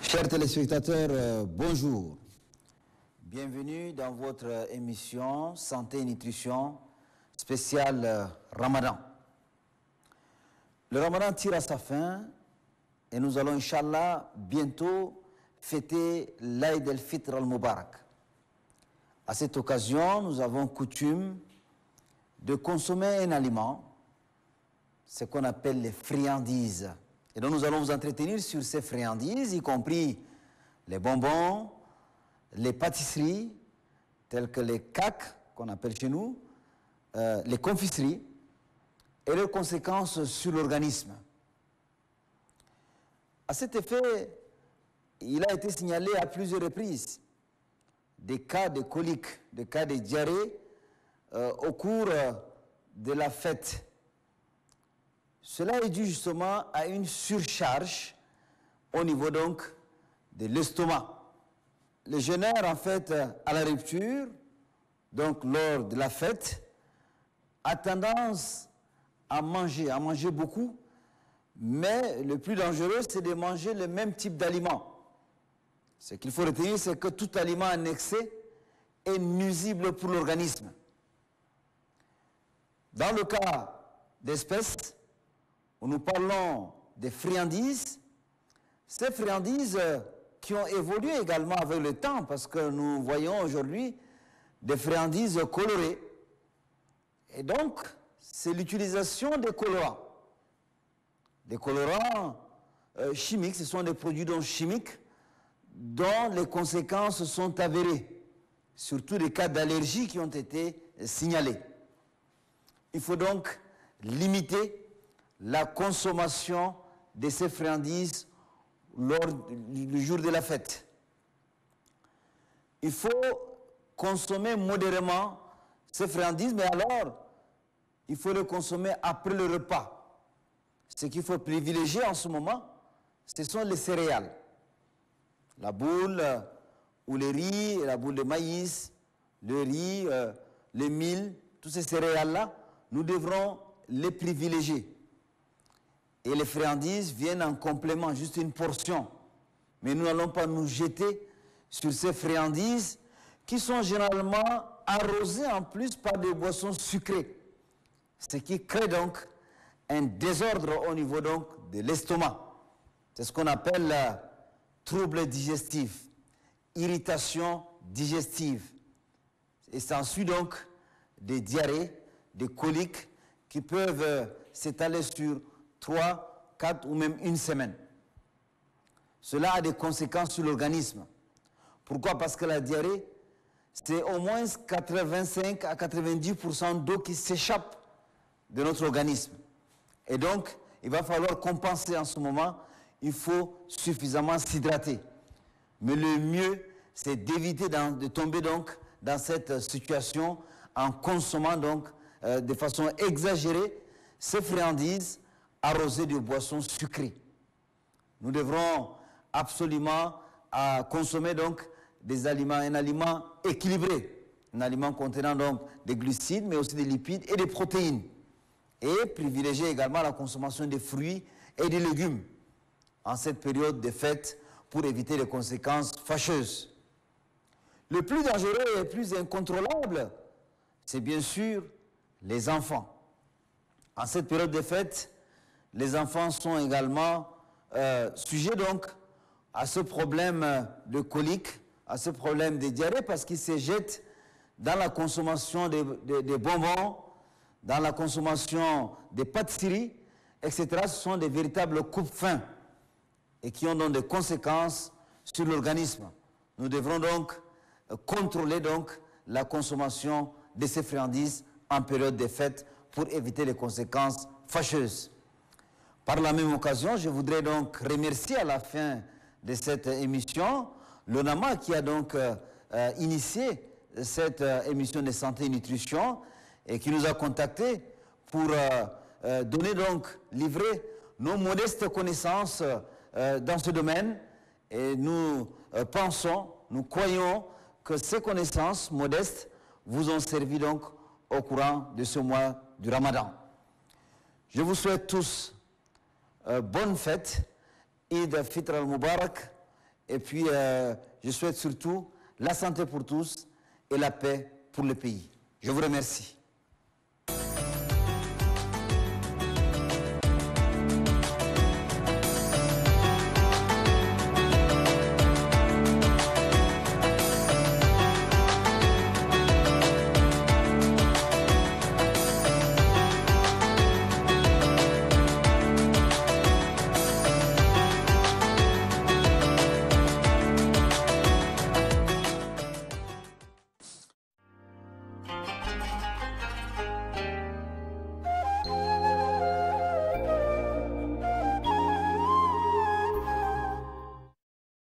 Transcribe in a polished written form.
Chers téléspectateurs, bonjour. Bienvenue dans votre émission Santé et Nutrition spéciale Ramadan. Le Ramadan tire à sa fin et nous allons, Inch'Allah, bientôt fêter l'Aïd el-Fitr al-Mubarak. À cette occasion, nous avons coutume de consommer un aliment, ce qu'on appelle les friandises. Et donc nous allons vous entretenir sur ces friandises, y compris les bonbons, les pâtisseries, telles que les cakes, qu'on appelle chez nous, les confiseries, et leurs conséquences sur l'organisme. À cet effet, il a été signalé à plusieurs reprises des cas de coliques, des cas de diarrhée au cours de la fête. Cela est dû justement à une surcharge au niveau donc de l'estomac. Le jeûneur, en fait, à la rupture, donc lors de la fête, a tendance à manger beaucoup, mais le plus dangereux, c'est de manger le même type d'aliment. Ce qu'il faut retenir, c'est que tout aliment en excès est nuisible pour l'organisme. Dans le cas d'espèces, où nous parlons des friandises, ces friandises qui ont évolué également avec le temps, parce que nous voyons aujourd'hui des friandises colorées. Et donc, c'est l'utilisation des colorants. Des colorants chimiques, ce sont des produits donc chimiques dont les conséquences sont avérées, surtout les cas d'allergie qui ont été signalés. Il faut donc limiter la consommation de ces friandises lors du jour de la fête. Il faut consommer modérément ces friandises, mais alors, il faut les consommer après le repas. Ce qu'il faut privilégier en ce moment, ce sont les céréales. La boule ou le riz, la boule de maïs, le riz, le mil, tous ces céréales-là, nous devrons les privilégier. Et les friandises viennent en complément, juste une portion. Mais nous n'allons pas nous jeter sur ces friandises qui sont généralement arrosées en plus par des boissons sucrées. Ce qui crée donc un désordre au niveau donc de l'estomac. C'est ce qu'on appelle trouble digestif, irritation digestive. Et s'ensuit donc des diarrhées, des coliques qui peuvent s'étaler sur 3, 4 ou même une semaine. Cela a des conséquences sur l'organisme. Pourquoi? Parce que la diarrhée, c'est au moins 85 à 90% d'eau qui s'échappe de notre organisme. Et donc, il va falloir compenser en ce moment. Il faut suffisamment s'hydrater. Mais le mieux, c'est d'éviter de tomber donc dans cette situation en consommant donc de façon exagérée ces friandises arrosées de boissons sucrées. Nous devrons absolument consommer donc un aliment équilibré, un aliment contenant donc des glucides, mais aussi des lipides et des protéines. Et privilégier également la consommation des fruits et des légumes en cette période de fête pour éviter les conséquences fâcheuses. Le plus dangereux et le plus incontrôlable, c'est bien sûr les enfants. En cette période de fête, les enfants sont également sujets donc à ce problème de colique, à ce problème de diarrhée, parce qu'ils se jettent dans la consommation des bonbons, dans la consommation des pâtisseries, etc. Ce sont des véritables coupes-faim et qui ont donc des conséquences sur l'organisme. Nous devrons donc contrôler donc la consommation de ces friandises en période de fête pour éviter les conséquences fâcheuses. Par la même occasion, je voudrais donc remercier à la fin de cette émission l'ONAMA qui a donc initié cette émission de santé et nutrition et qui nous a contactés pour livrer nos modestes connaissances dans ce domaine. Et nous pensons, nous croyons que ces connaissances modestes vous ont servi donc au courant de ce mois du Ramadan. Je vous souhaite tous bonne fête, Eid al-Fitr al-Mubarak, Et puis, je souhaite surtout la santé pour tous et la paix pour le pays. Je vous remercie.